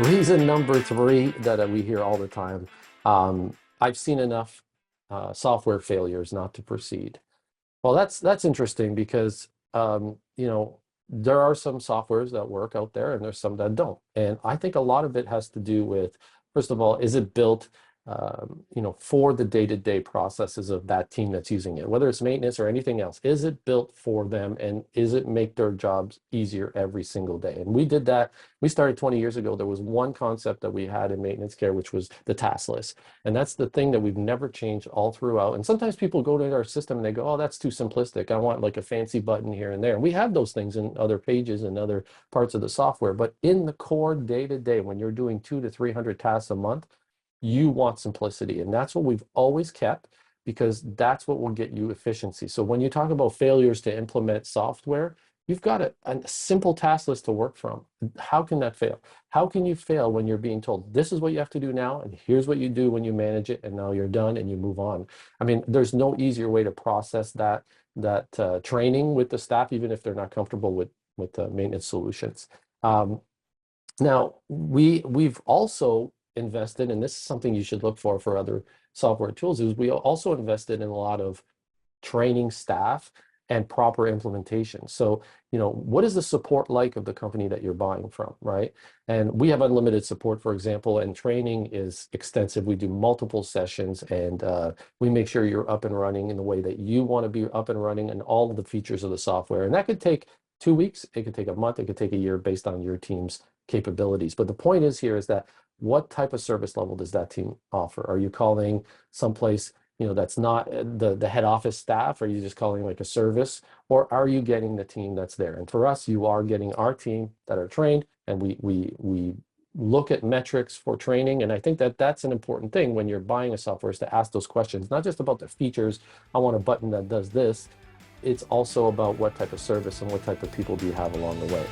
Reason number three that we hear all the time. I've seen enough software failures not to proceed. Well, that's interesting because there are some softwares that work out there and there's some that don't. And I think a lot of it has to do with, first of all, is it built for the day-to-day processes of that team that's using it, whether it's maintenance or anything else? Is it built for them and is it make their jobs easier every single day? And we did that. We started 20 years ago. There was one concept that we had in maintenance care, which was the task list. And that's the thing that we've never changed all throughout. And sometimes people go to our system and they go, oh, that's too simplistic. I want like a fancy button here and there. And we have those things in other pages and other parts of the software. But in the core day-to-day, when you're doing 200 to 300 tasks a month, you want simplicity. And that's what we've always kept because that's what will get you efficiency. So when you talk about failures to implement software, you've got a simple task list to work from. How can that fail? How can you fail when you're being told, this is what you have to do now, and here's what you do when you manage it, and now you're done and you move on? I mean, there's no easier way to process that training with the staff, even if they're not comfortable with maintenance solutions. Now, we've also invested, and this is something you should look for other software tools, is we also invested in a lot of training staff and proper implementation. So, what is the support like of the company that you're buying from, right? And we have unlimited support, for example, and training is extensive. We do multiple sessions and we make sure you're up and running in the way that you want to be up and running and all of the features of the software. And that could take 2 weeks, it could take a month, it could take a year based on your team's capabilities. But the point is here is that what type of service level does that team offer? Are you calling someplace that's not the head office staff? Are you just calling like a service, or are you getting the team that's there? And for us, you are getting our team that are trained, and we look at metrics for training. And I think that that's an important thing when you're buying a software, is to ask those questions, not just about the features. I want a button that does this. It's also about what type of service and what type of people do you have along the way.